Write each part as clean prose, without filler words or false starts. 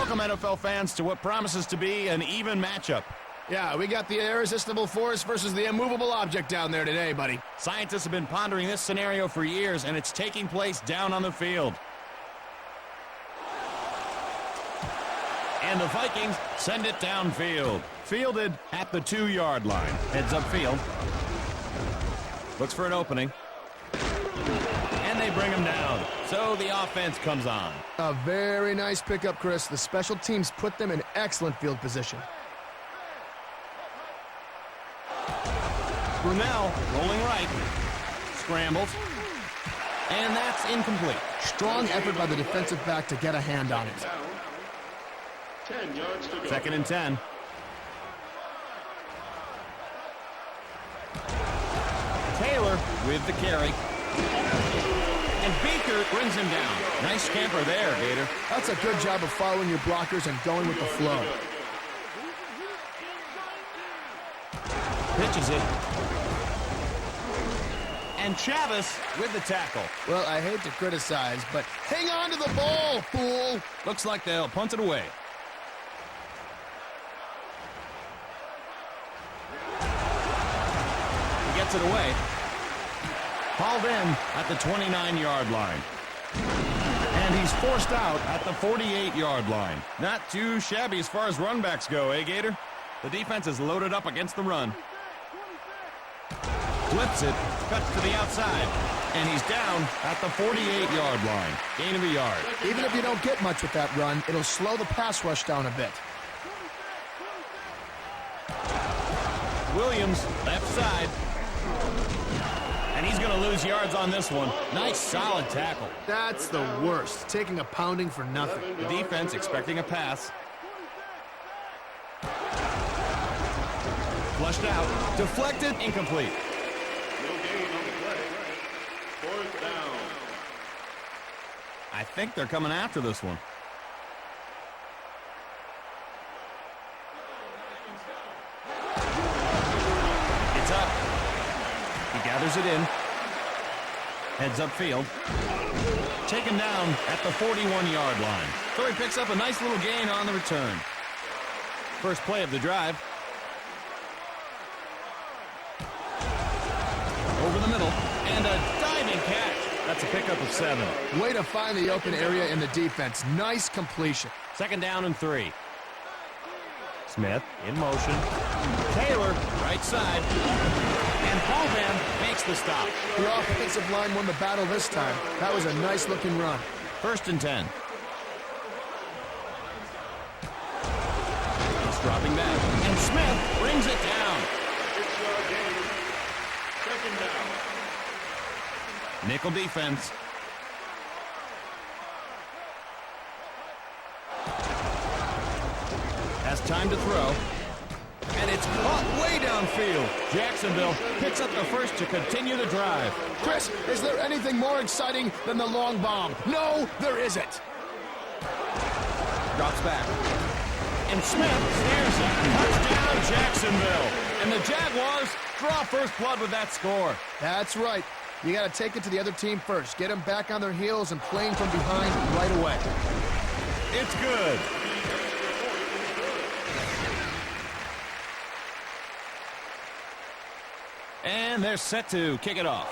Welcome, NFL fans, to what promises to be an even matchup. Yeah, we got the irresistible force versus the immovable object down there today, buddy. Scientists have been pondering this scenario for years, and it's taking place down on the field. And the Vikings send it downfield. Fielded at the 2-yard line. Heads upfield. Looks for an opening. And they bring him down. So the offense comes on. A very nice pickup, Chris. The special teams put them in excellent field position. Brunell rolling right. Scrambles. And that's incomplete. Strong effort by the defensive back to get a hand on it. 10 yards to go. 2nd and 10. Taylor with the carry. And Baker brings him down. Nice scamper there, Gator. That's a good job of following your blockers and going with the flow. Pitches it. And Chavis with the tackle. Well, I hate to criticize, but hang on to the ball, fool! Looks like they'll punt it away. He gets it away. Hauled in at the 29-yard line. And he's forced out at the 48-yard line. Not too shabby as far as run backs go, eh, Gator? The defense is loaded up against the run. Flips it, cuts to the outside, and he's down at the 48-yard line. Gain of a yard. Even if you don't get much with that run, it'll slow the pass rush down a bit. Williams, left side. And he's going to lose yards on this one. Nice, solid tackle. That's the worst, taking a pounding for nothing. The defense expecting a pass. Flushed out, deflected, incomplete. No gain on the play. 4th down. I think they're coming after this one. It's up. He gathers it in. Heads upfield. Taken down at the 41-yard line. So he picks up a nice little gain on the return. First play of the drive. Over the middle. And a diving catch. That's a pickup of 7. Way to find the open area in the defense. Nice completion. 2nd down and 3. Smith in motion. Taylor, right side. And Hallman makes the stop. The offensive line won the battle this time. That was a nice-looking run. 1st and 10. He's dropping back. And Smith brings it down. 6-yard gain. 2nd down. Nickel defense. Has time to throw. And it's caught way downfield. Jacksonville picks up the first to continue the drive. Chris, is there anything more exciting than the long bomb? No, there isn't. Drops back. And Smith snares it. Touchdown, Jacksonville. And the Jaguars draw first blood with that score. That's right. You got to take it to the other team first. Get them back on their heels and playing from behind right away. It's good. And they're set to kick it off.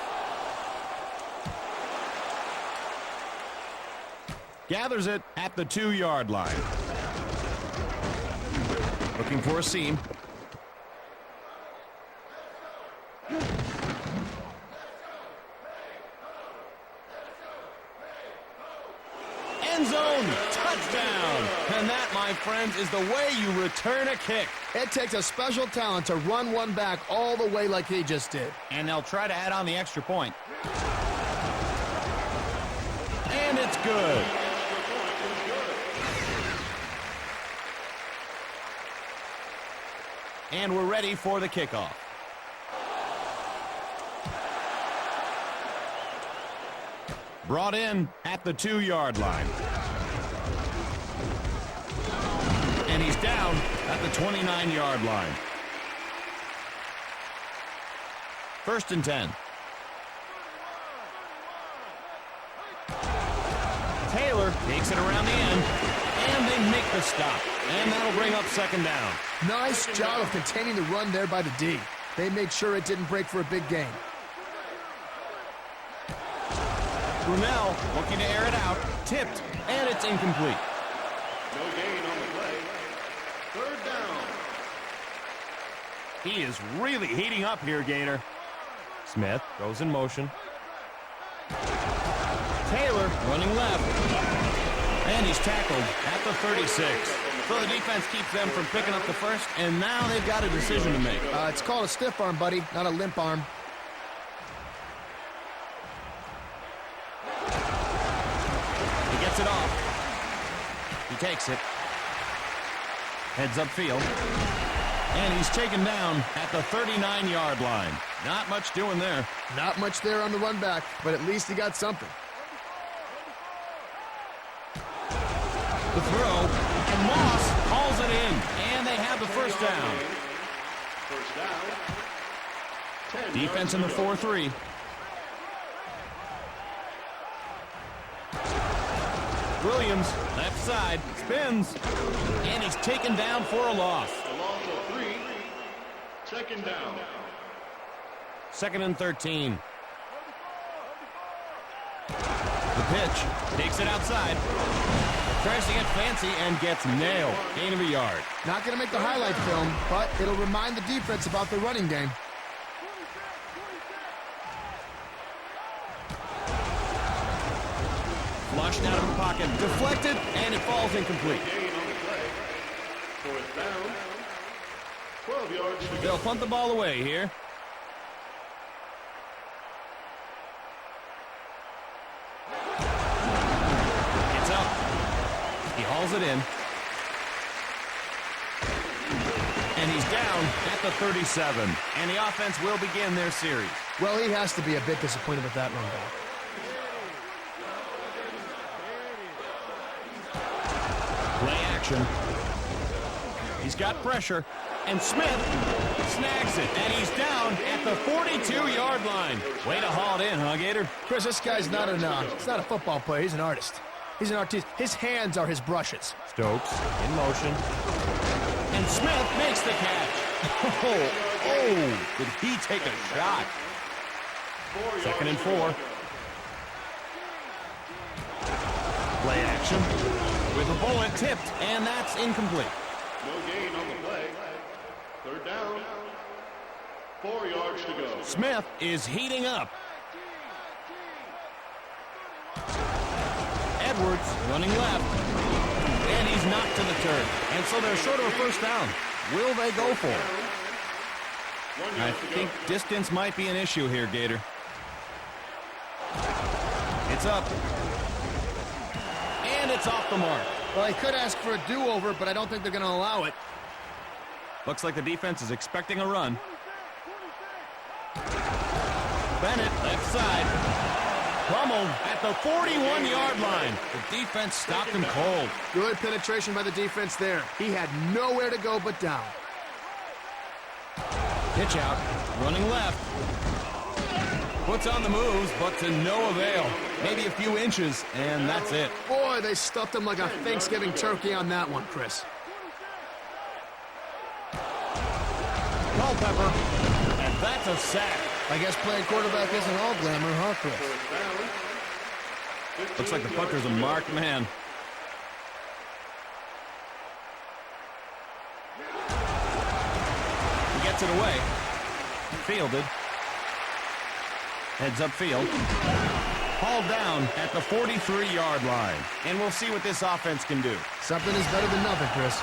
Gathers it at the 2-yard line. Looking for a seam. End zone, touchdown. And that, my friends, is the way you return a kick. It takes a special talent to run one back all the way like he just did. And they'll try to add on the extra point. And it's good. And we're ready for the kickoff. Brought in at the 2-yard line. And he's down at the 29-yard line. 1st and 10. Taylor takes it around the end, and they make make the stop, and that'll bring up second down. Nice job of containing the run there by the D. They made sure it didn't break for a big gain. Brunel looking to air it out, tipped, and it's incomplete. No gain on the play. Third down. He is really heating up here, Gator. Smith goes in motion. Taylor running left. And he's tackled at the 36. So the defense keeps them from picking up the first, and now they've got a decision to make. It's called a stiff arm, buddy, not a limp arm. He gets it off. He takes it. Heads upfield. And he's taken down at the 39-yard line. Not much doing there. Not much there on the run back, but at least he got something. The throw, and Moss hauls it in, and they have the first down. First down. 10 Defense in the 4-3. Williams, left side, spins, and he's taken down for a loss. A loss of 3. Second down. Second and 13. The pitch, takes it outside. Tries to get fancy and gets nailed. Gain of a yard. Not going to make the highlight film, but it'll remind the defense about the running game. Flushed out of the pocket, deflected, and it falls incomplete. Gain on the play. Fourth down. 12 yards to go. They'll punt the ball away here. It's up. He hauls it in. And he's down at the 37. And the offense will begin their series. Well, he has to be a bit disappointed with that run back. Play action. He's got pressure. And Smith snags it. And he's down at the 42-yard line. Way to haul it in, huh, Gator? Chris, this guy's not he's not a football player. He's an artist. He's an artist. His hands are his brushes. Stokes in motion. And Smith makes the catch. Oh, did he take a shot? Second and 4. Play action. With a bullet tipped, and that's incomplete. No gain on the play. Third down. 4 yards to go. Smith is heating up. Edwards running left. And he's knocked to the turf. And so they're short of a first down. Will they go for it? I think distance might be an issue here, Gator. It's up. And it's off the mark. Well, he could ask for a do-over, but I don't think they're going to allow it. Looks like the defense is expecting a run. Bennett, left side. Pummeled at the 41-yard line. The defense stopped him cold. Good penetration by the defense there. He had nowhere to go but down. Pitch out, running left. Puts on the moves, but to no avail. Maybe a few inches, and that's it. Boy, they stuffed him like a Thanksgiving turkey on that one, Chris. Culpepper, and that's a sack. I guess playing quarterback isn't all glamour, huh, Chris? Looks like the punter's a marked man. He gets it away. Fielded. Heads upfield. Hauled down at the 43-yard line. And we'll see what this offense can do. Something is better than nothing, Chris.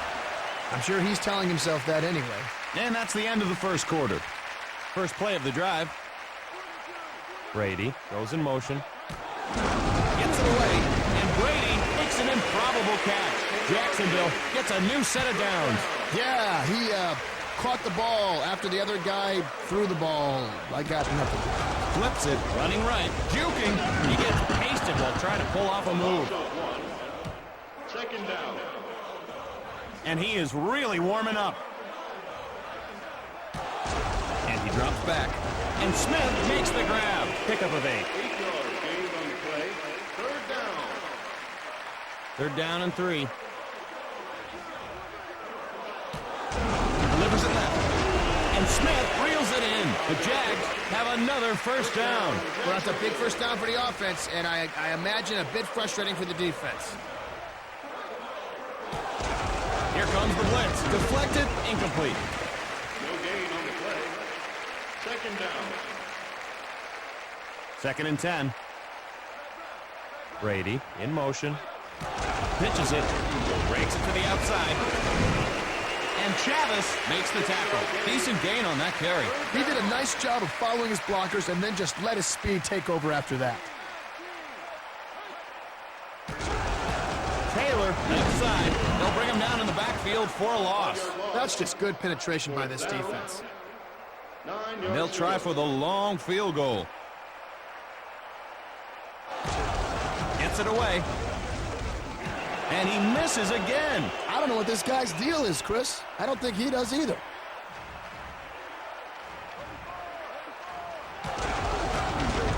I'm sure he's telling himself that anyway. And that's the end of the first quarter. First play of the drive. Brady goes in motion. Gets it away. And Brady makes an improbable catch. Jacksonville gets a new set of downs. Yeah, he caught the ball after the other guy threw the ball. I got nothing. Flips it, running right, juking. He gets pasted while trying to pull off a move. Second down. And he is really warming up. And he drops back. And Smith makes the grab. Pickup of 8. 8 yards gained on the play. Third down. Third down and 3. And Smith reels it in. The Jags have another first down. Well, that's a big first down for the offense, and I imagine a bit frustrating for the defense. Here comes the blitz. Deflected, incomplete. No gain on the play. Second down. 2nd and 10. Brady in motion. Pitches it. Breaks it to the outside. And Chavis makes the tackle. Decent gain on that carry. He did a nice job of following his blockers and then just let his speed take over after that. Taylor left side. They'll bring him down in the backfield for a loss. That's just good penetration by this defense. And they'll try for the long field goal. Gets it away. And he misses again. I don't know what this guy's deal is, Chris. I don't think he does either.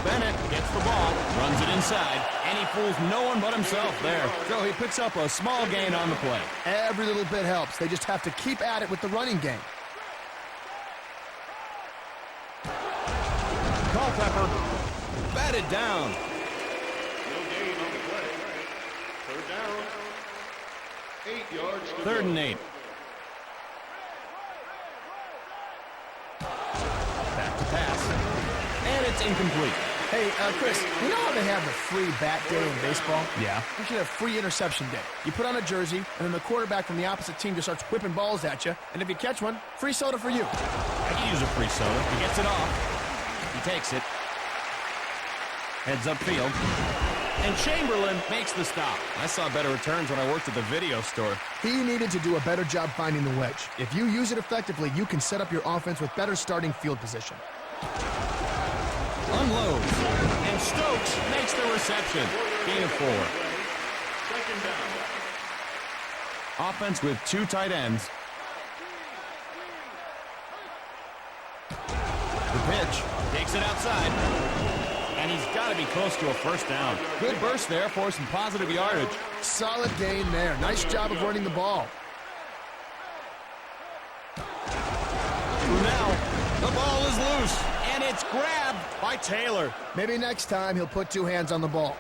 Bennett gets the ball, runs it inside, and he fools no one but himself there. So he picks up a small gain on the play. Every little bit helps. They just have to keep at it with the running game. Culpepper batted down. No gain on the play. Third down. 8 yards to 3rd go. and 8. Back to pass. And it's incomplete. Hey, Chris, you know how they have the free bat day in baseball? Yeah. You should have free interception day. You put on a jersey, and then the quarterback from the opposite team just starts whipping balls at you, and if you catch one, free soda for you. I can use a free soda. He gets it off. He takes it. Heads upfield. And Chamberlain makes the stop. I saw better returns when I worked at the video store. He needed to do a better job finding the wedge. If you use it effectively, you can set up your offense with better starting field position. Unloads. And Stokes makes the reception. Gain of 4. Second down. Offense with 2 tight ends. The pitch. Takes it outside. And he's got to be close to a first down. Good burst there for some positive yardage. Solid gain there. Nice job of running the ball. Now, the ball is loose. And it's grabbed by Taylor. Maybe next time he'll put 2 hands on the ball.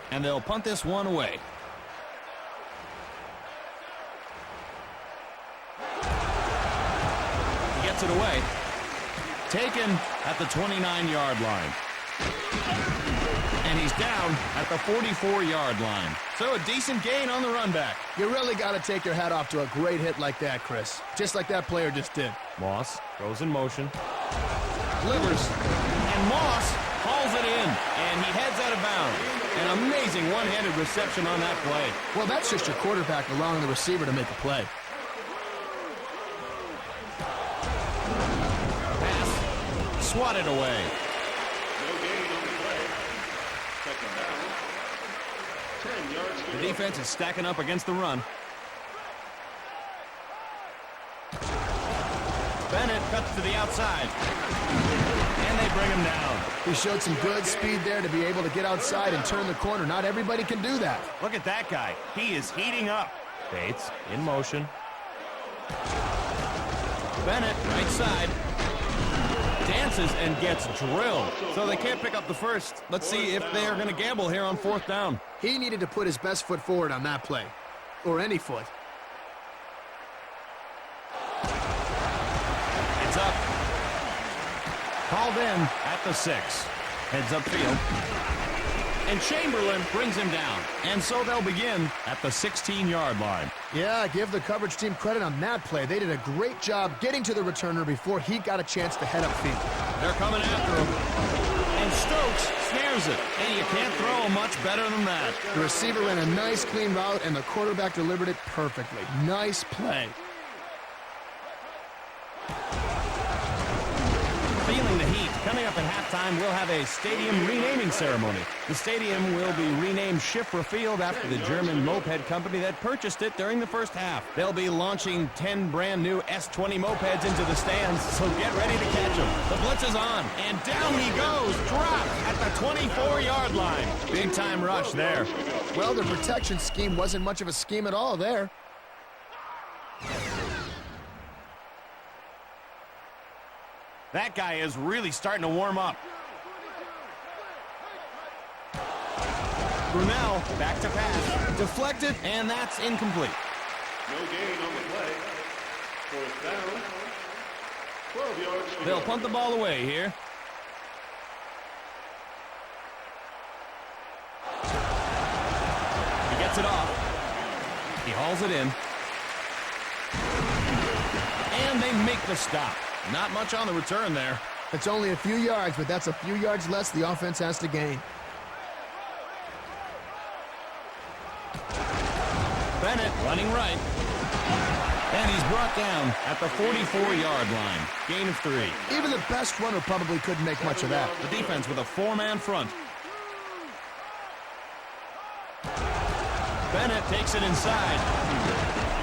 And they'll punt this one away. He gets it away. Taken at the 29-yard line. And he's down at the 44-yard line. So a decent gain on the run back. You really got to take your hat off to a great hit like that, Chris. Just like that player just did. Moss goes in motion. Delivers. And Moss hauls it in. And he heads out of bounds. An amazing one-handed reception on that play. Well, that's just your quarterback allowing the receiver to make a play. Swatted away. No gain on the play. Second down. 10 yards to The go. defense is stacking up against the run. Bennett cuts to the outside. And they bring him down. He showed some good speed there to be able to get outside and turn the corner. Not everybody can do that. Look at that guy. He is heating up. Bates in motion. Bennett, right side. Dances and gets drilled. So they can't pick up the first. Let's see if they are going to gamble here on 4th down. He needed to put his best foot forward on that play. Or any foot. It's up. Called in at the 6. Heads upfield. And Chamberlain brings him down. And so they'll begin at the 16-yard line. Yeah, give the coverage team credit on that play. They did a great job getting to the returner before he got a chance to head upfield. They're coming after him. And Stokes snares it. And you can't throw him much better than that. The receiver ran a nice, clean route, and the quarterback delivered it perfectly. Nice play. Feeling the heat. Coming up at halftime, we'll have a stadium renaming ceremony. The stadium will be renamed Schiffer Field after the German moped company that purchased it during the first half. They'll be launching 10 brand new S20 mopeds into the stands, so get ready to catch them. The blitz is on, and down he goes, dropped at the 24-yard line. Big time rush there. Well, their protection scheme wasn't much of a scheme at all there. That guy is really starting to warm up. Brunel, back to pass. Deflected, and that's incomplete. No gain on the play. Fourth down. 12 yards to They'll go. punt the ball away here. He gets it off. He hauls it in. And they make the stop. Not much on the return there. It's only a few yards, but that's a few yards less the offense has to gain. Bennett running right. And he's brought down at the 44-yard line. Gain of 3. Even the best runner probably couldn't make much of that. The defense with a 4-man front. Bennett takes it inside.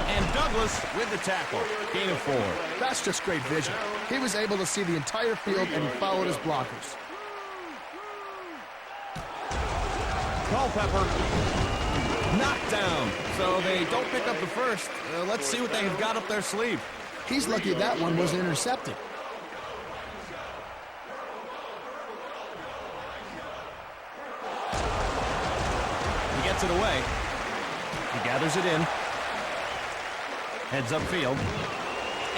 And Douglas with the tackle. Gain of 4. That's just great vision. He was able to see the entire field, and he followed his blockers. Culpepper knocked down. So they don't pick up the first. Let's see what they've got up their sleeve. He's lucky that one wasn't intercepted. He gets it away. He gathers it in. Heads upfield.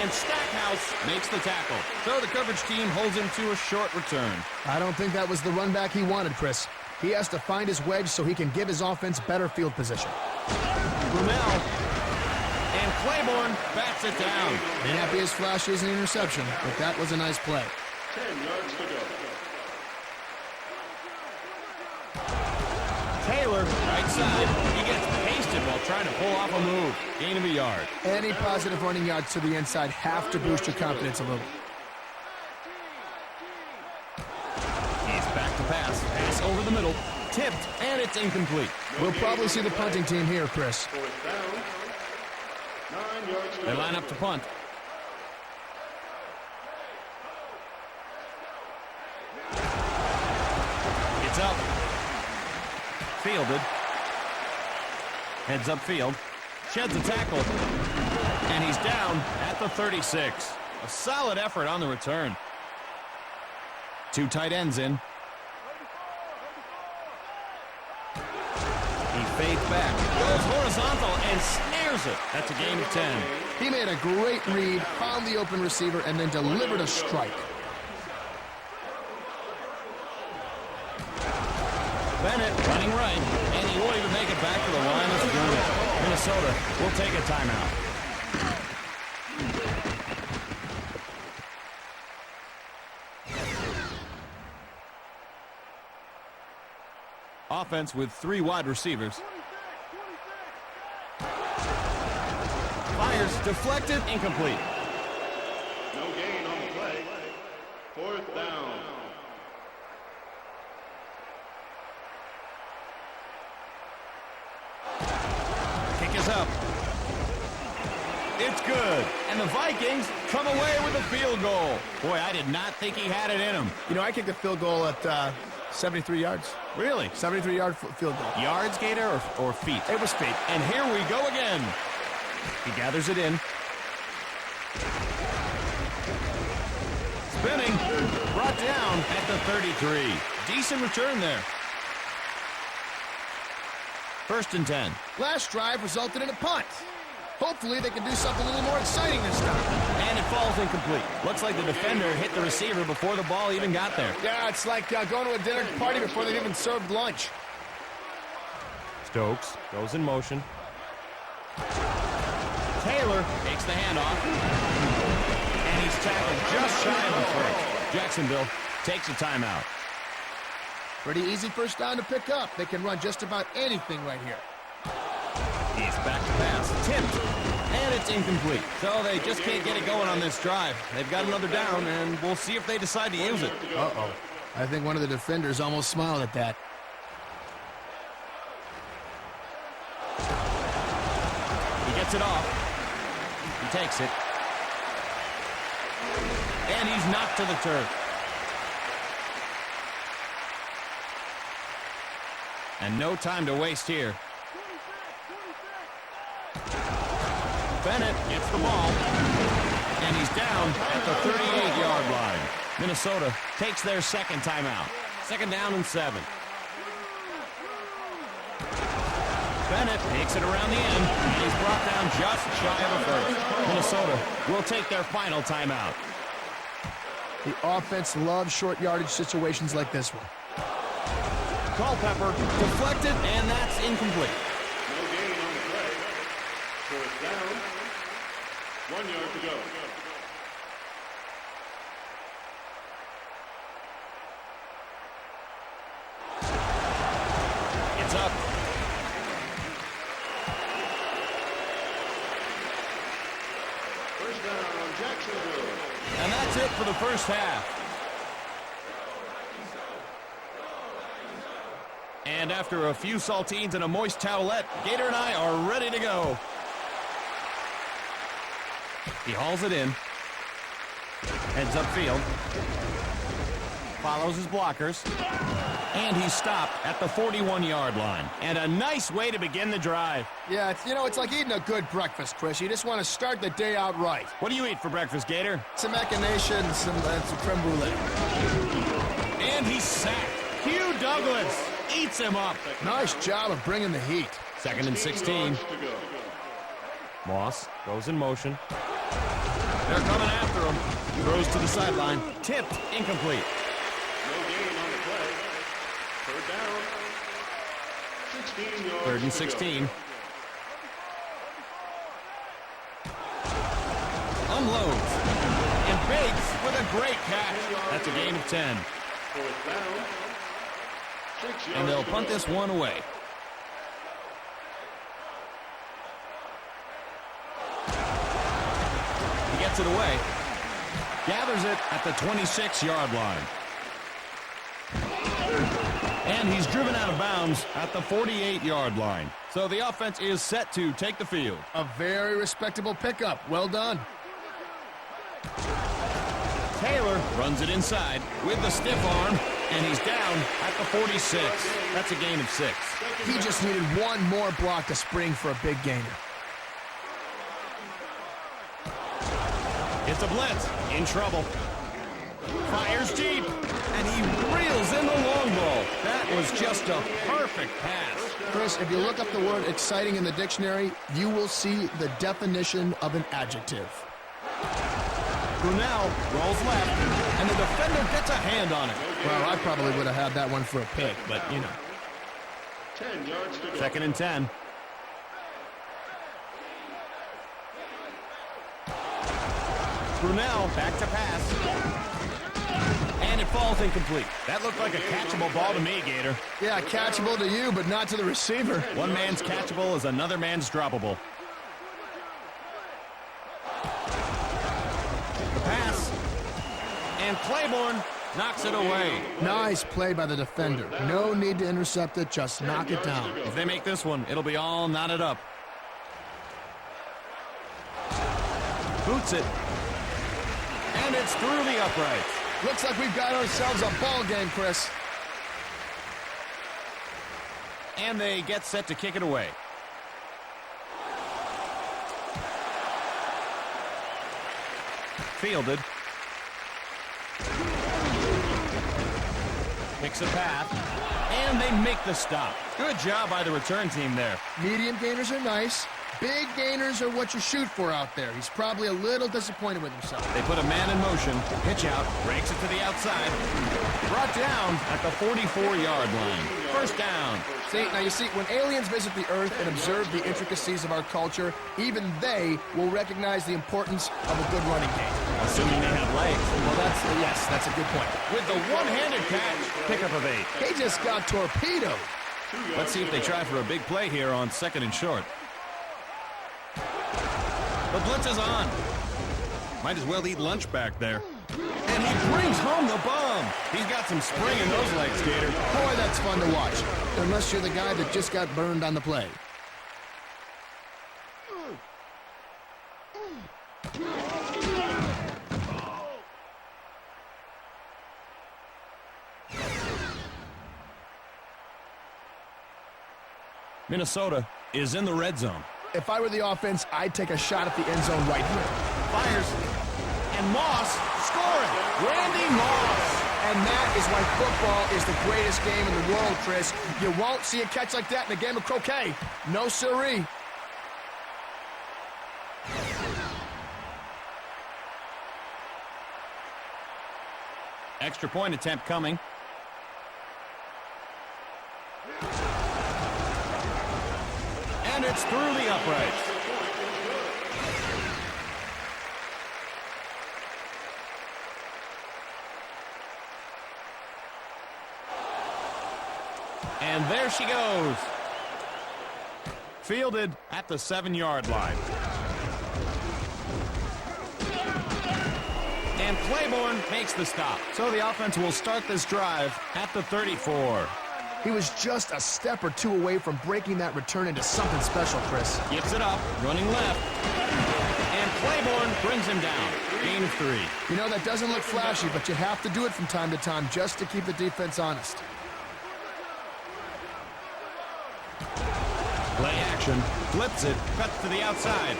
And Stackhouse makes the tackle. So the coverage team holds him to a short return. I don't think that was the run back he wanted, Chris. He has to find his wedge so he can give his offense better field position. Brunel. And Claiborne bats it down. May not be as flashy as an interception, but that was a nice play. 10 yards to go. Taylor, right side. He gets pasted while trying to pull off a move. Gain of a yard. Any positive running yards to the inside have to boost your confidence a little. He's back to pass. Pass over the middle. Tipped, and it's incomplete. We'll probably see the punting team here, Chris. Fourth down. 9 yards to They go. line up to punt. It's up. Fielded. Heads upfield. Sheds a tackle. And he's down at the 36. A solid effort on the return. 2 tight ends in. He fades back. Goes horizontal and snares it. That's a gain of 10. He made a great read, found the open receiver, and then delivered a strike. Bennett running right, and he won't even make it back to the line of scrimmage. Minnesota will take a timeout. Offense with 3 wide receivers. Fires deflected, incomplete. No gain on the play. Fourth down. Kick is up. It's good. And the Vikings come away with a field goal. Boy, I did not think he had it in him. You know, I kicked a field goal at 73 yards. Really? 73-yard field goal. Yards, Gator, or feet? It was feet. And here we go again. He gathers it in. Spinning. Brought down at the 33. Decent return there. 1st and 10. Last drive resulted in a punt. Hopefully they can do something a little more exciting this time. And it falls incomplete. Looks like the defender hit the receiver before the ball even got there. Yeah, it's like going to a dinner party before they've even served lunch. Stokes goes in motion. Taylor takes the handoff. And he's tackled just shy of the first. Jacksonville takes a timeout. Pretty easy first down to pick up. They can run just about anything right here. He's back to pass. Tipped. And it's incomplete. So they just can't get it going on this drive. They've got another down, and we'll see if they decide to use it. Uh-oh. I think one of the defenders almost smiled at that. He gets it off. He takes it. And he's knocked to the turf. And no time to waste here. Bennett gets the ball. And he's down at the 38-yard line. Minnesota takes their second timeout. Second down and 7. Bennett takes it around the end, and he's brought down just shy of a first. Minnesota will take their final timeout. The offense loves short yardage situations like this one. Culpepper deflected, and that's incomplete. No gain on the play. Fourth down. 1 yard to go. It's up. First down, Jacksonville. And that's it for the first half. And after a few saltines and a moist towelette, Gator and I are ready to go. He hauls it in. Heads upfield. Follows his blockers. And he's stopped at the 41-yard line. And a nice way to begin the drive. Yeah, it's like eating a good breakfast, Chris. You just want to start the day out right. What do you eat for breakfast, Gator? Some echinations, some creme brulee. And he's sacked. Hugh Douglas eats him up. Nice job of bringing the heat. Second and 16. Moss goes in motion. They're coming after him. Throws to the sideline. Tipped. Incomplete. No gain on the play. Third down. 16 yards. Third and to 16. Unloads. And Bates with a great catch. That's a gain of 10. go. Fourth down. 6 yards And they'll to punt go. this one away. He gets it away. Gathers it at the 26-yard line. And he's driven out of bounds at the 48-yard line. So the offense is set to take the field. A very respectable pickup. Well done. Taylor runs it inside with the stiff arm, and he's down at the 46. That's a gain of 6. He just needed one more block to spring for a big gainer. It's a blitz. In trouble. Fires deep, and he reels in the long ball. That was just a perfect pass. Chris, if you look up the word exciting in the dictionary, you will see the definition of an adjective. Brunel rolls left, and the defender gets a hand on it. Well, I probably would have had that one for a pick, but, 10 yards to go. Second and 10. Brunel back to pass. And it falls incomplete. That looked like a catchable ball to me, Gator. Yeah, catchable to you, but not to the receiver. One man's catchable is another man's droppable. The pass. And Claiborne knocks it away. Nice play by the defender. No need to intercept it, just knock it down. If they make this one, it'll be all knotted up. Boots it. And it's through the uprights. Looks like we've got ourselves a ball game, Chris. And they get set to kick it away. Fielded. Picks a path. And they make the stop. Good job by the return team there. Medium gainers are nice. Big gainers are what you shoot for out there. He's probably a little disappointed with himself. They put a man in motion. Pitch out. Breaks it to the outside. Brought down at the 44-yard line. First down. See, when aliens visit the Earth and observe the intricacies of our culture, even they will recognize the importance of a good running game. Assuming they have legs. Well, that's a good point. With the one-handed catch, pickup of 8. He just got torpedoed. Let's see if they try for a big play here on second and short. The blitz is on. Might as well eat lunch back there. And he brings home the bomb. He's got some spring in those legs, Gator. Boy, that's fun to watch. Unless you're the guy that just got burned on the play. Minnesota is in the red zone. If I were the offense, I'd take a shot at the end zone right here. Fires. And Moss scoring. Randy Moss. And that is why football is the greatest game in the world, Chris. You won't see a catch like that in a game of croquet. No siree. Extra point attempt coming. And it's through the uprights. And there she goes. Fielded at the 7-yard line. And Claiborne makes the stop. So the offense will start this drive at the 34. He was just a step or two away from breaking that return into something special, Chris. Gets it up, running left. And Claiborne brings him down. Gain of 3. You know, that doesn't look flashy, but you have to do it from time to time just to keep the defense honest. Play action, flips it, cuts to the outside.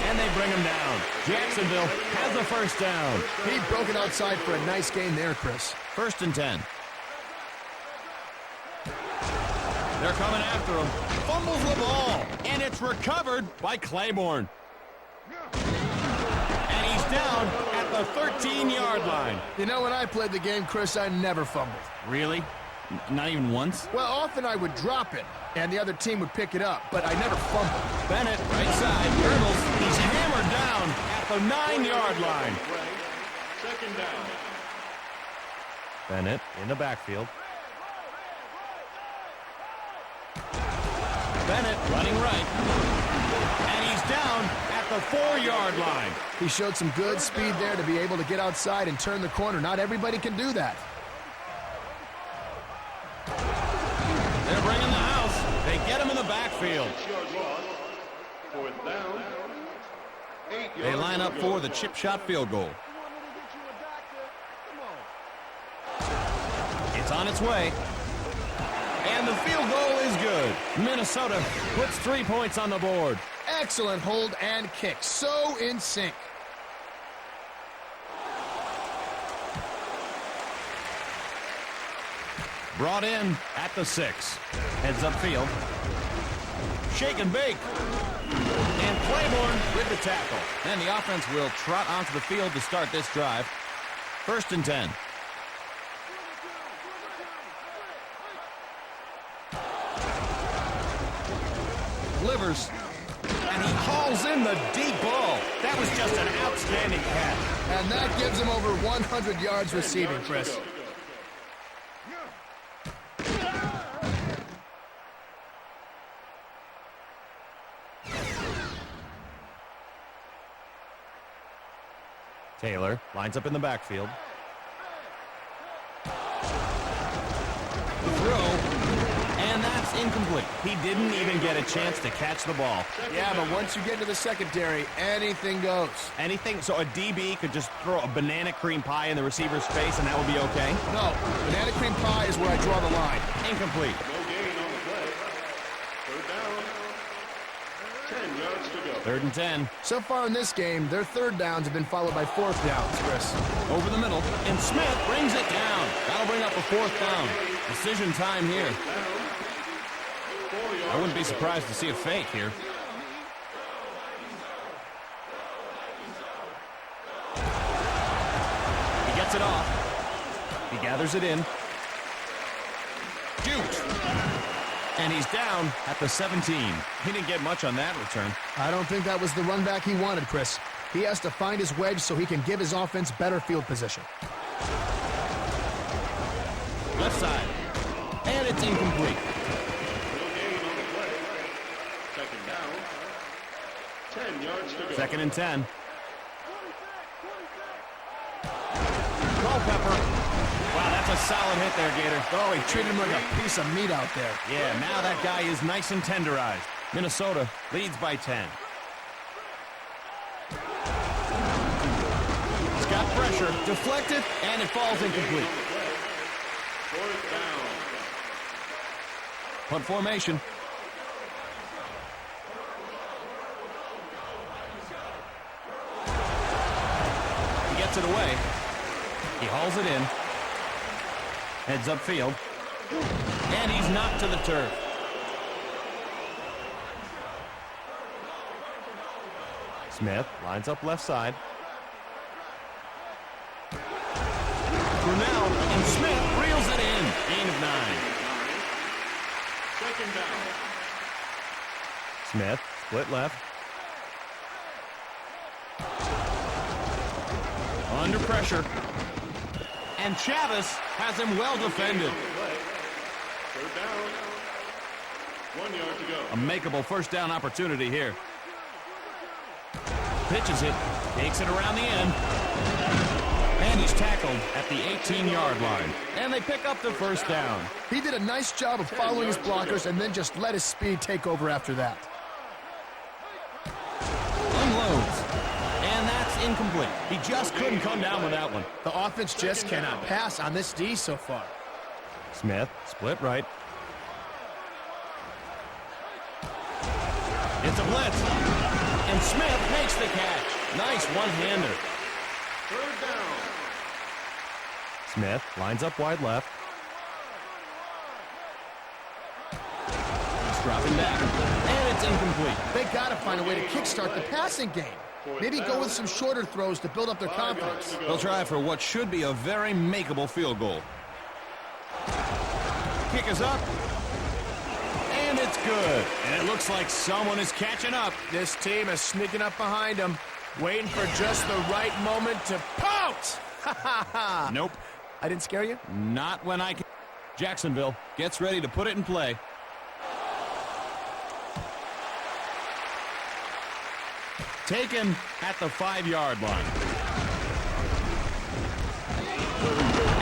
And they bring him down. Jacksonville has a first down. He broke it outside for a nice gain there, Chris. 1st and 10. They're coming after him. Fumbles the ball. And it's recovered by Claiborne. And he's down at the 13-yard line. You know, when I played the game, Chris, I never fumbled. Really? Not even once? Well, often I would drop it, and the other team would pick it up, but I never fumbled. Bennett, right side, hurdles. He's hammered down at the 9-yard line. 2nd down. Bennett in the backfield. Bennett running right. And he's down at the 4-yard line. He showed some good speed there to be able to get outside and turn the corner. Not everybody can do that. They're bringing the house. They get him in the backfield. 6-yard loss. 4th down. 8 yards. They line up for the chip shot field goal. It's on its way. And the field goal is good. Minnesota puts 3 points on the board. Excellent hold and kick. So in sync. Brought in at the 6. Heads upfield. Shake and bake. And Claiborne with the tackle. And the offense will trot onto the field to start this drive. 1st and 10. Delivers. And he hauls in the deep ball. That was just an outstanding catch. And that gives him over 100 yards receiving, Chris. Taylor lines up in the backfield. Throw. And that's incomplete. He didn't even get a chance to catch the ball. Yeah, but once you get into the secondary, anything goes. Anything, so a DB could just throw a banana cream pie in the receiver's face and that would be okay? No, banana cream pie is where I draw the line. Incomplete. No gain on the play. 3rd down. 10 yards to go. 3rd and 10. So far in this game, their 3rd downs have been followed by 4th downs, Chris. Over the middle. And Smith brings it down. That'll bring up a 4th down. Decision time here. I wouldn't be surprised to see a fake here. He gets it off. He gathers it in. Shoots. And he's down at the 17. He didn't get much on that return. I don't think that was the run back he wanted, Chris. He has to find his wedge so he can give his offense better field position. Left side. And it's incomplete. No gain on the play. 2nd down. 10 yards to go. 2nd and 10. Culpepper. Wow, that's a solid hit there, Gator. Oh, he treated him like a piece of meat out there. Yeah, now that guy is nice and tenderized. Minnesota leads by 10. He's got pressure, deflected, and it falls incomplete. 4th down. Punt formation. puts it away. He hauls it in. Heads upfield. And he's knocked to the turf. Smith lines up left side. Brunel, and Smith reels it in. Gain of 9. Second down. Smith, split left. Under pressure. And Chavez has him well defended. Third down. 1 yard to go. A makeable first down opportunity here. Pitches it, takes it around the end. And he's tackled at the 18-yard line. And they pick up the first down. He did a nice job of following his blockers and then just let his speed take over after that. Unloads. And that's incomplete. He just couldn't come down with that one. The offense just cannot pass on this D so far. Smith, split right. It's a blitz. And Smith makes the catch. Nice one-hander. Third down. Smith lines up wide left. He's dropping back. And it's incomplete. They got to find a way to kickstart the passing game. Maybe go with some shorter throws to build up their confidence. They'll try for what should be a very makeable field goal. Kick is up. And it's good. And it looks like someone is catching up. This team is sneaking up behind them, waiting for just the right moment to pounce. Nope. I didn't scare you? Not when I can. Jacksonville gets ready to put it in play. Taken at the 5-yard line.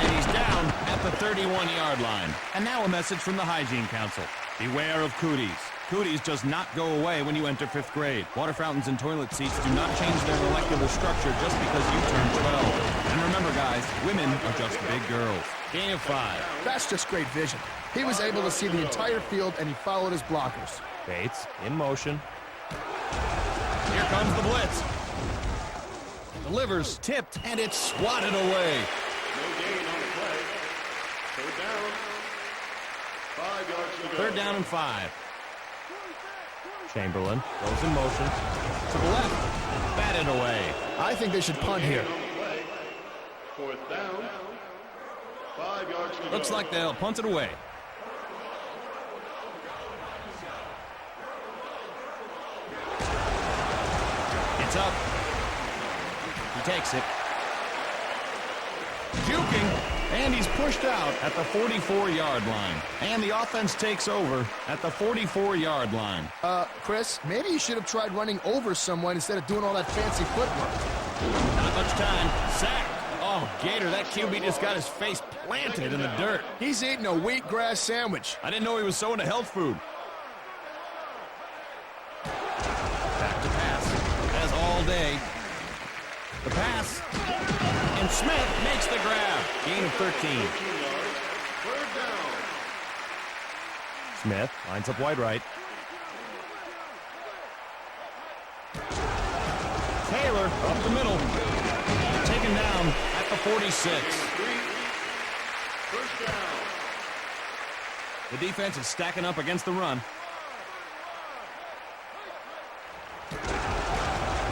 And he's down at the 31-yard line. And now a message from the Hygiene Council. Beware of cooties. Cooties does not go away when you enter 5th grade. Water fountains and toilet seats do not change their molecular structure just because you turn 12. And remember, guys, women are just big girls. Gain of 5. That's just great vision. He was able to see the entire field, and he followed his blockers. Bates in motion. Here comes the blitz. Delivers, tipped, and it's swatted away. No gain on the play. Third down. 5 yards to go. Third down and 5. Chamberlain goes in motion. To the left. Batted away. I think they should punt here. On the play. Fourth down. 5 yards to go. Looks like they'll punt it away. It's up. He takes it. Juking. And he's pushed out at the 44-yard line. And the offense takes over at the 44-yard line. Chris, maybe you should have tried running over someone instead of doing all that fancy footwork. Not much time. Sacked. Oh, Gator, that QB just got his face planted in the dirt. He's eating a wheatgrass sandwich. I didn't know he was so into health food. Back to pass. As all day. The pass. And Smith makes the grab. Gain of 13. 13 yards. Third down. Smith lines up wide right. Taylor up the middle. Taken down at the 46. First down. The defense is stacking up against the run.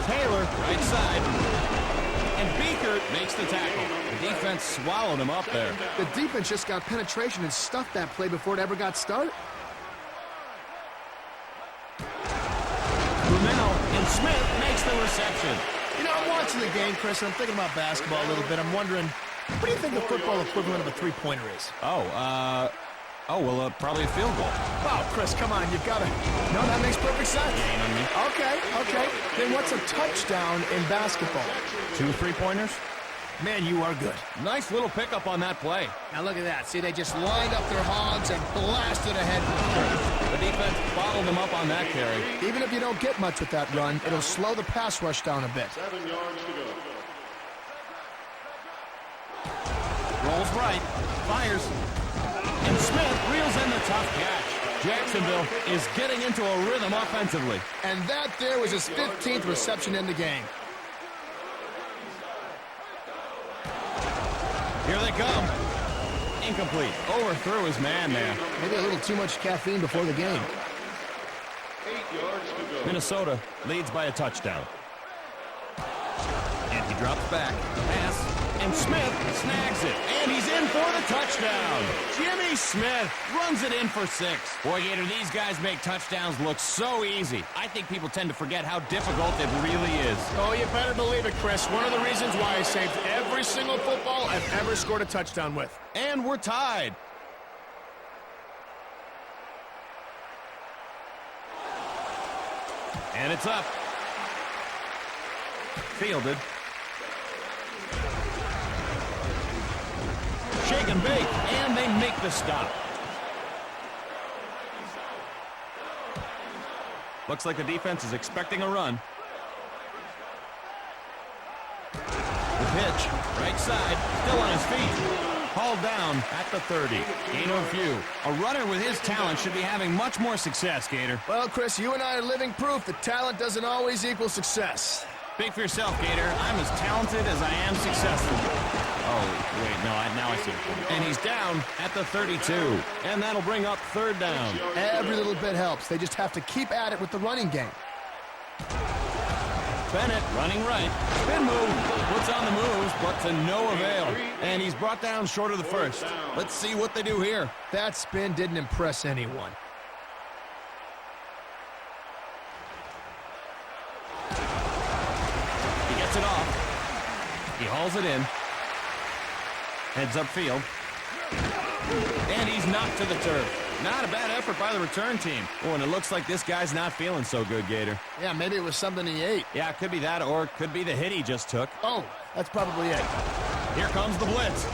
Taylor, right side. And Beaker makes the tackle. The defense swallowed him up there. The defense just got penetration and stuffed that play before it ever got started. Brunel and Smith makes the reception. You know, I'm watching the game, Chris, and I'm thinking about basketball a little bit. I'm wondering, what do you think the football equivalent of a three-pointer is? Probably a field goal. Oh, Chris, come on, you've got to... No, that makes perfect sense. Gain on me. Okay. Then what's a touchdown in basketball? 2 3-pointers. Man, you are good. Nice little pickup on that play. Now look at that. See, they just lined up their hogs and blasted ahead. The defense bottled them up on that carry. Even if you don't get much with that run, it'll slow the pass rush down a bit. 7 yards to go. Rolls right. Fires. And Smith reels in the tough catch. Jacksonville is getting into a rhythm offensively. And that there was his 15th reception in the game. Here they come. Incomplete. Overthrew his man there. Maybe a little too much caffeine before the game. 8 yards to go. Minnesota leads by a touchdown. And he drops back. Pass. And Smith snags it. And he's in for the touchdown. Jimmy Smith runs it in for 6. Boy, Gator, these guys make touchdowns look so easy. I think people tend to forget how difficult it really is. Oh, you better believe it, Chris. One of the reasons why I saved every single football I've ever scored a touchdown with. And we're tied. And it's up. Fielded. Shake and bake, and they make the stop. Looks like the defense is expecting a run. The pitch, right side, still on his feet. Hauled down at the 30. Gain of a few. A runner with his talent should be having much more success, Gator. Well, Chris, you and I are living proof that talent doesn't always equal success. Speak for yourself, Gator. I'm as talented as I am successful. Oh, wait, no, now I see it. And he's down at the 32. And that'll bring up 3rd down. Every little bit helps. They just have to keep at it with the running game. Bennett running right. Spin move. Puts on the moves, but to no avail. And he's brought down short of the first. Let's see what they do here. That spin didn't impress anyone. He gets it off. He hauls it in. Heads upfield. And he's knocked to the turf. Not a bad effort by the return team. Oh, and it looks like this guy's not feeling so good, Gator. Yeah, maybe it was something he ate. Yeah, it could be that, or it could be the hit he just took. Oh, that's probably it. Here comes the blitz.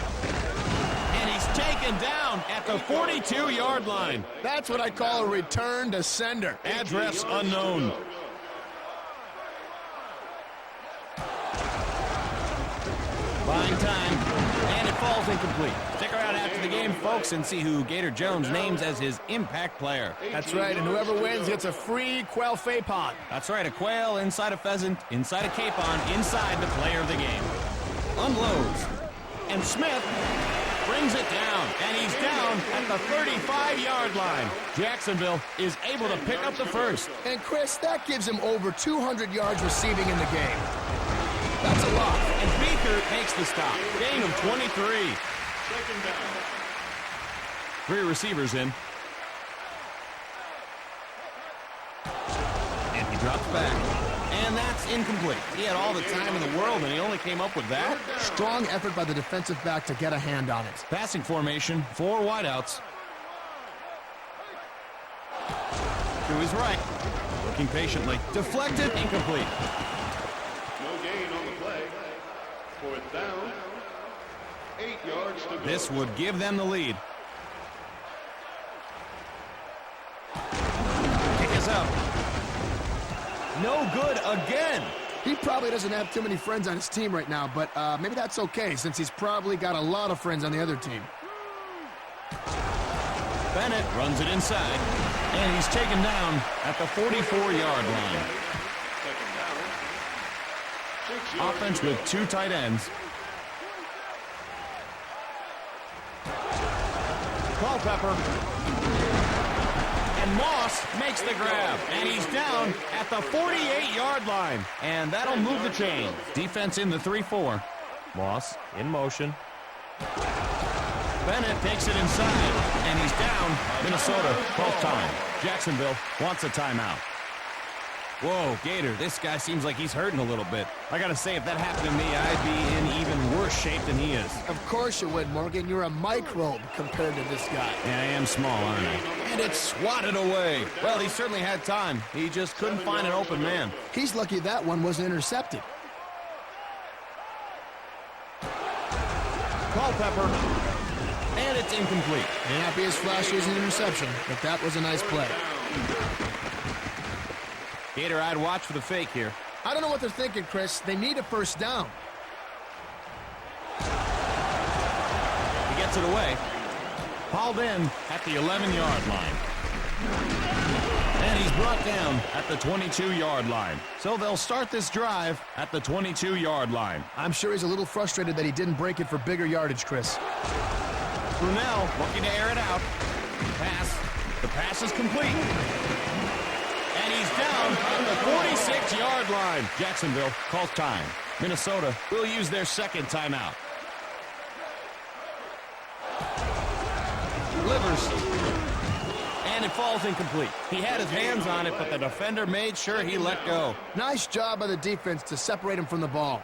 And he's taken down at the 42-yard line. That's what I call a return to sender. Address unknown. Buying time, and it falls incomplete. Stick around after the game, folks, and see who Gator Jones names as his impact player. That's right, and whoever wins gets a free quail Fapon. That's right, a quail inside a pheasant, inside a capon, inside the player of the game. Unloads, and Smith brings it down, and he's down at the 35-yard line. Jacksonville is able to pick up the first. And Chris, that gives him over 200 yards receiving in the game. That's a lot. And Beaker makes the stop. Gain of 23. 2nd down. 3 receivers in. And he drops back. And that's incomplete. He had all the time in the world, and he only came up with that. Strong effort by the defensive back to get a hand on it. Passing formation, 4 wideouts. To his right. Looking patiently. Deflected, incomplete. No gain on the play. 4th down. 8 yards to go. This would give them the lead. Kick is up. No good again. He probably doesn't have too many friends on his team right now, but maybe that's okay since he's probably got a lot of friends on the other team. Bennett runs it inside, and he's taken down at the 44-yard line. 2nd down. 6 yards. Offense with 2 tight ends. Culpepper. And Moss makes the grab. And he's down at the 48-yard line. And that'll move the chain. Defense in the 3-4. Moss in motion. Bennett takes it inside. And he's down. Minnesota, 12th time. Jacksonville wants a timeout. Whoa, Gator, this guy seems like he's hurting a little bit. I gotta say, if that happened to me, I'd be in even worse shape than he is. Of course you would, Morgan. You're a microbe compared to this guy. Yeah, I am small, aren't I? And it's swatted away. Well, he certainly had time. He just couldn't find an open man. He's lucky that one wasn't intercepted. Culpepper. And it's incomplete. May not be as flashy as an interception, but that was a nice play. Gator, I'd watch for the fake here. I don't know what they're thinking, Chris. They need a first down. He gets it away. Hauled in at the 11-yard line. And he's brought down at the 22-yard line. So they'll start this drive at the 22-yard line. I'm sure he's a little frustrated that he didn't break it for bigger yardage, Chris. Brunel looking to air it out. Pass. The pass is complete. And he's down at the 46-yard line. Jacksonville calls time. Minnesota will use their second timeout. Delivers. And it falls incomplete. He had his hands on it, but the defender made sure he let go. Nice job by the defense to separate him from the ball.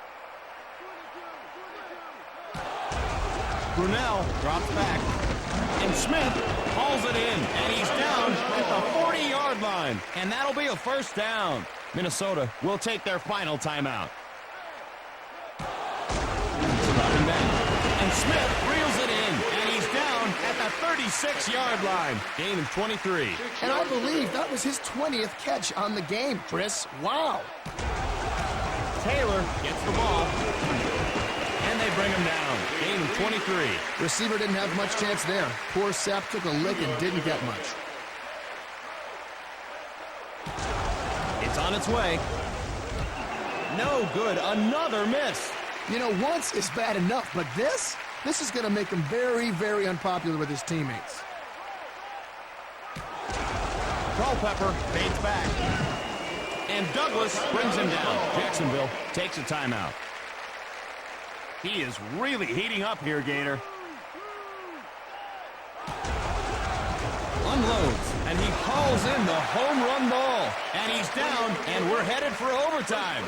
Brunel drops back. And Smith hauls it in. And he's down at the 40-yard line. And that'll be a first down. Minnesota will take their final timeout. Dropping back. And Smith reels it in. And he's down at the 36-yard line. Gain of 23. And I believe that was his 20th catch on the game, Chris. Wow. Taylor gets the ball. And they bring him down. Gain of 23. Receiver didn't have much chance there. Poor Sapp took a lick and didn't get much. It's on its way. No good. Another miss. You know, once is bad enough, but this is going to make him very, very unpopular with his teammates. Culpepper fades back. And Douglas brings him down. Jacksonville takes a timeout. He is really heating up here, Gator. Unloads, and he calls in the home run ball. And he's down, and we're headed for overtime.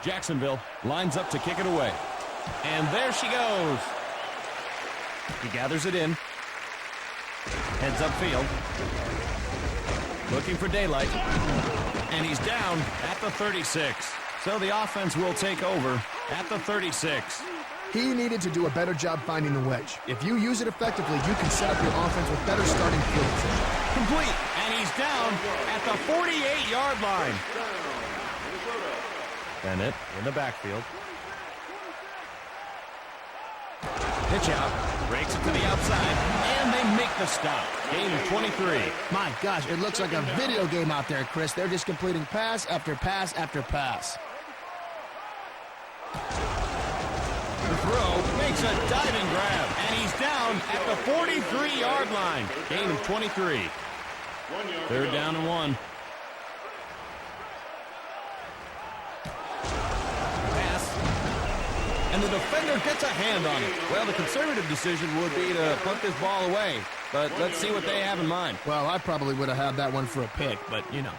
Jacksonville lines up to kick it away. And there she goes. He gathers it in. Heads upfield. Looking for daylight. And he's down at the 36. So the offense will take over at the 36. He needed to do a better job finding the wedge. If you use it effectively, you can set up your offense with better starting field position. Complete. And he's down at the 48-yard line. Bennett in the backfield. Pitch out. Breaks it to the outside. And they make the stop. Gain of 23. My gosh, it looks like a video game out there, Chris. They're just completing pass after pass after pass. The throw makes a diving grab. And he's down at the 43-yard line. Gain of 23. Third down and 1. And the defender gets a hand on it. Well, the conservative decision would be to put this ball away. But let's see what they have in mind. Well, I probably would have had that one for a pick, but you know.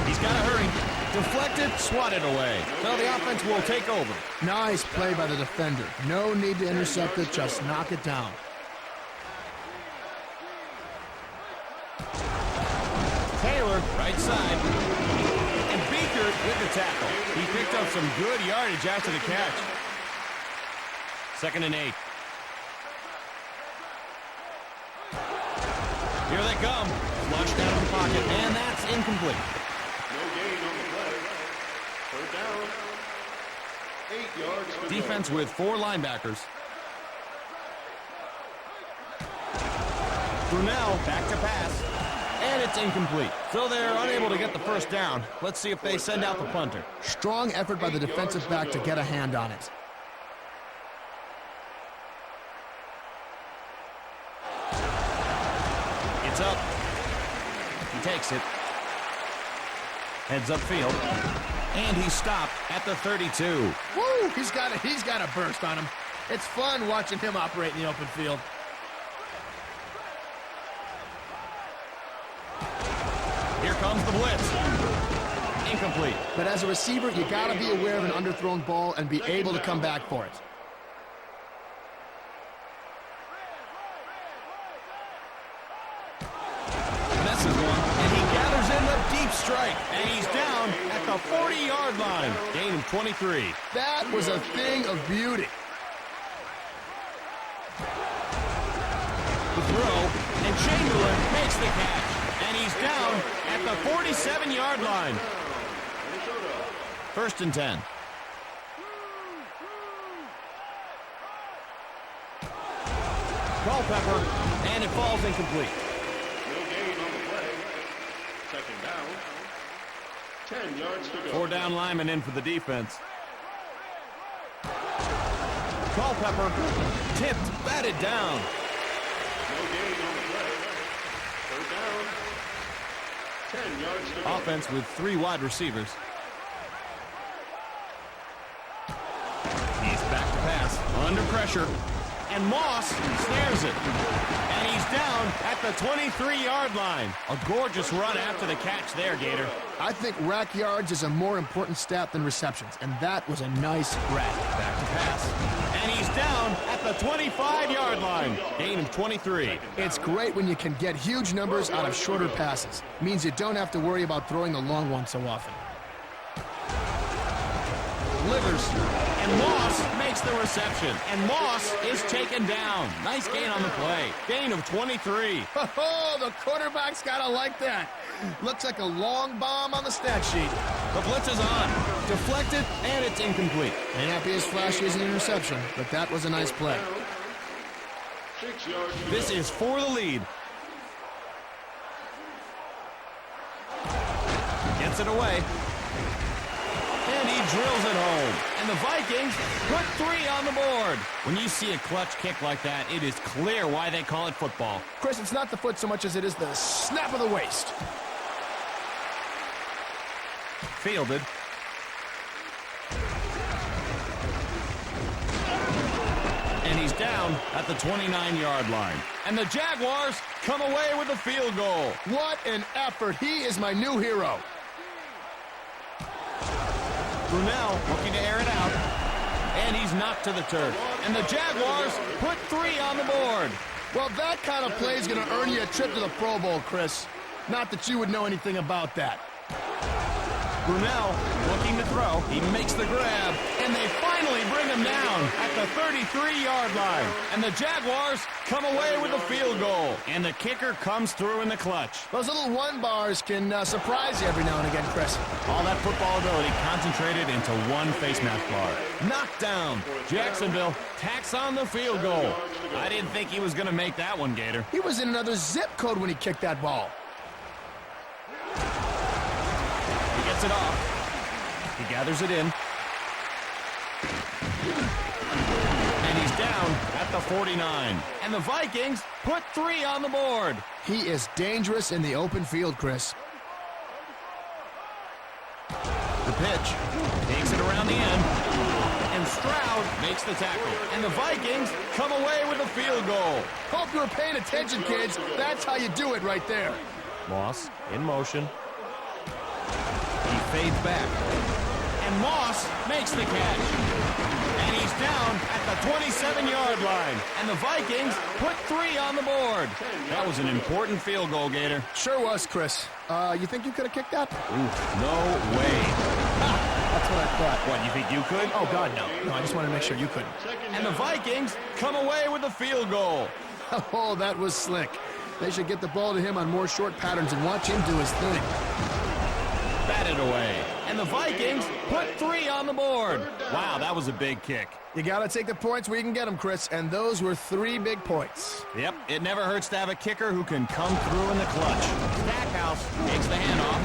He's got to hurry. Deflected, swatted away. So the offense will take over. Nice play by the defender. No need to intercept it, just knock it down. Taylor, right side. With the tackle. He picked up some good yardage after the catch. 2nd and 8. Here they come. Flushed out of the pocket, and that's incomplete. No gain on the play. Third down. 8 yards to Defense with 4 linebackers. Brunel back to pass. And it's incomplete. So they're unable to get the first down. Let's see if they send out the punter. Strong effort by the defensive back to get a hand on it. It's up. He takes it. Heads upfield. And he's stopped at the 32. Woo! He's got a burst on him. It's fun watching him operate in the open field. Here comes the blitz. Incomplete. But as a receiver, you got to be aware of an underthrown ball and be able to come back for it. Misses one, and he gathers in the deep strike. And he's down at the 40-yard line. Gain of 23. That was a thing of beauty. The throw, and Chamberlain makes the catch. And he's down at the 47-yard line. 1st and 10. Culpepper, and it falls incomplete. No gain on the play. Second down. 10 yards to go. 4 down linemen in for the defense. Culpepper, tipped, batted down. No gain on the play. Third down. 10 yards to go. Offense with 3 wide receivers. He's back to pass, under pressure. And Moss snares it. And he's down at the 23-yard line. A gorgeous run after the catch there, Gator. I think rack yards is a more important stat than receptions, and that was a nice grab. Back to pass. And he's down at the 25-yard line. Gain of 23. It's great when you can get huge numbers out of shorter passes. Means you don't have to worry about throwing the long one so often. Delivers. And Moss makes the reception. And Moss is taken down. Nice gain on the play. Gain of 23. Oh, the quarterback's gotta like that. Looks like a long bomb on the stat sheet. The blitz is on. Deflected, and it's incomplete. May not be as flashy as an interception, but that was a nice play. 6 yards to This go. is for the lead. Gets it away. And he drills it home. And the Vikings put 3 on the board. When you see a clutch kick like that, it is clear why they call it football. Chris, it's not the foot so much as it is the snap of the waist. Fielded. And he's down at the 29-yard line. And the Jaguars come away with a field goal. What an effort. He is my new hero. Brunel looking to air it out. And he's knocked to the turf. And the Jaguars put 3 on the board. Well, that kind of play is going to earn you a trip to the Pro Bowl, Chris. Not that you would know anything about that. Brunel looking to throw. He makes the grab. And they finally bring him down at the 33-yard line. And the Jaguars come away with a field goal. And the kicker comes through in the clutch. Those little one bars can surprise you every now and again, Chris. All that football ability concentrated into one face mask bar. Knocked down. Jacksonville tacks on the field goal. I didn't think he was going to make that one, Gator. He was in another zip code when he kicked that ball. He gets it off. He gathers it in. And he's down at the 49. And the Vikings put 3 on the board. He is dangerous in the open field, Chris. The pitch takes it around the end. And Stroud makes the tackle. And the Vikings come away with a field goal. Hope you were paying attention, kids. That's how you do it right there. Moss in motion. He fades back. And Moss makes the catch. And he's down at the 27-yard line. And the Vikings put 3 on the board. That was an important field goal, Gator. Sure was, Chris. You think you could have kicked that? Oof, no way. That's what I thought. What, you think you could? Oh, God, no. No, I just wanted to make sure you couldn't. And the Vikings come away with a field goal. Oh, that was slick. They should get the ball to him on more short patterns and watch him do his thing. Batted away. And the Vikings put 3 on the board. Wow, that was a big kick. You got to take the points where you can get them, Chris, and those were 3 big points. Yep, it never hurts to have a kicker who can come through in the clutch. Stackhouse takes the handoff.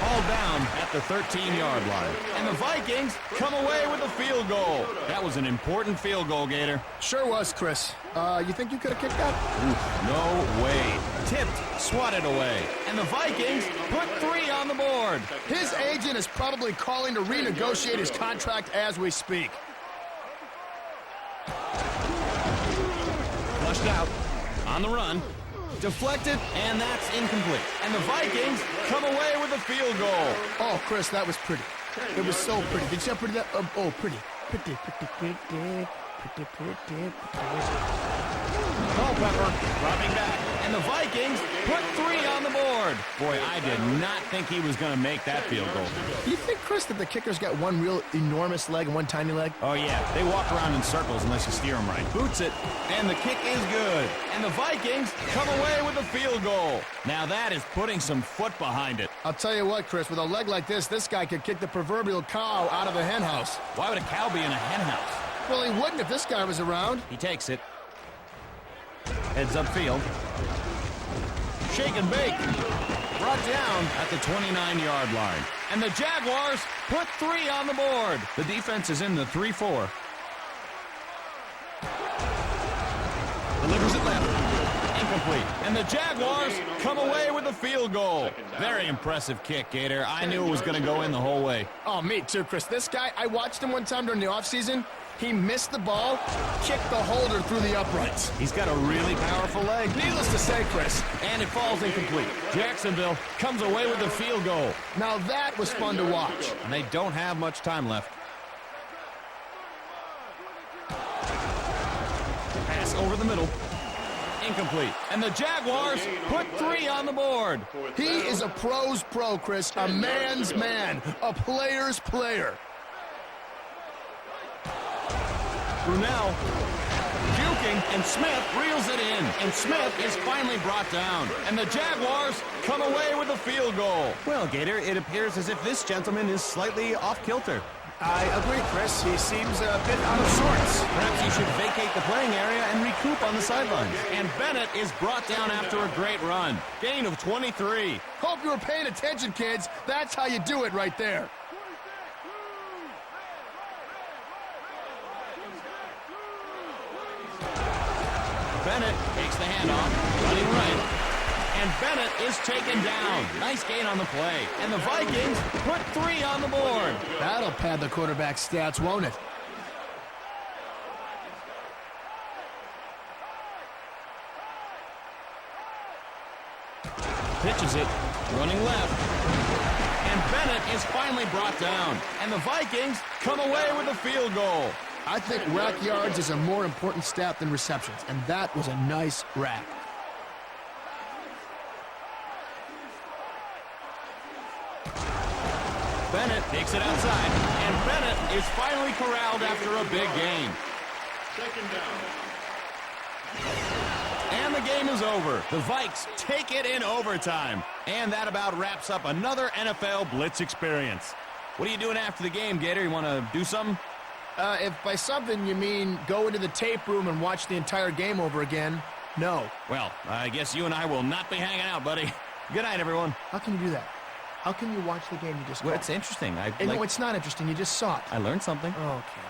All down at the 13-yard line. And the Vikings come away with a field goal. That was an important field goal, Gator. Sure was, Chris. You think you could have kicked that? Oof, no way. Tipped, swatted away. And the Vikings put 3 on the board. His agent is probably calling to renegotiate his contract as we speak. Flushed out, on the run, deflected, and that's incomplete. And the Vikings come away with a field goal. Oh, Chris, that was pretty. It was so pretty. Did you see how pretty that? Oh, pretty. Pretty, pretty, pretty, pretty, pretty, pretty. Culpepper dropping back. And the Vikings put 3 on the board. Boy, I did not think he was going to make that field goal. Do you think, Chris, that the kicker's got one real enormous leg and one tiny leg? Oh, yeah. They walk around in circles unless you steer them right. Boots it, and the kick is good. And the Vikings come away with a field goal. Now that is putting some foot behind it. I'll tell you what, Chris, with a leg like this guy could kick the proverbial cow out of the hen house. Why would a cow be in a hen house? Well, he wouldn't if this guy was around. He takes it. Heads upfield. Shake and bake. Brought down at the 29-yard line. And the Jaguars put 3 on the board. The defense is in the 3-4. Delivers it left. Incomplete. And the Jaguars come away with a field goal. Very impressive kick, Gator. I knew it was going to go in the whole way. Oh, me too, Chris. This guy, I watched him one time during the offseason. He missed the ball, kicked the holder through the uprights. He's got a really powerful leg. Needless to say, Chris. And it falls incomplete. Jacksonville comes away with a field goal. Now that was fun to watch. And they don't have much time left. Pass over the middle. Incomplete. And the Jaguars put 3 on the board. He is a pro's pro, Chris. A man's man. A player's player. Brunel juking, and Smith reels it in. And Smith is finally brought down. And the Jaguars come away with a field goal. Well, Gator, it appears as if this gentleman is slightly off-kilter. I agree, Chris. He seems a bit out of sorts. Perhaps he should vacate the playing area and recoup on the sidelines. And Bennett is brought down after a great run. Gain of 23. Hope you were paying attention, kids. That's how you do it right there. Bennett takes the handoff, running right. And Bennett is taken down. Nice gain on the play. And the Vikings put 3 on the board. That'll pad the quarterback's stats, won't it? Pitches it, running left. And Bennett is finally brought down. And the Vikings come away with a field goal. I think rack yards is a more important stat than receptions, and that was a nice rack. Bennett takes it outside, and Bennett is finally corralled after a big gain. Second down. And the game is over. The Vikes take it in overtime. And that about wraps up another NFL Blitz experience. What are you doing after the game, Gator? You want to do something? If by something you mean go into the tape room and watch the entire game over again, no. Well, I guess you and I will not be hanging out, buddy. Good night, everyone. How can you do that? How can you watch the game you just Well, saw? it's interesting. No, it's not interesting. You just saw it. I learned something. Okay.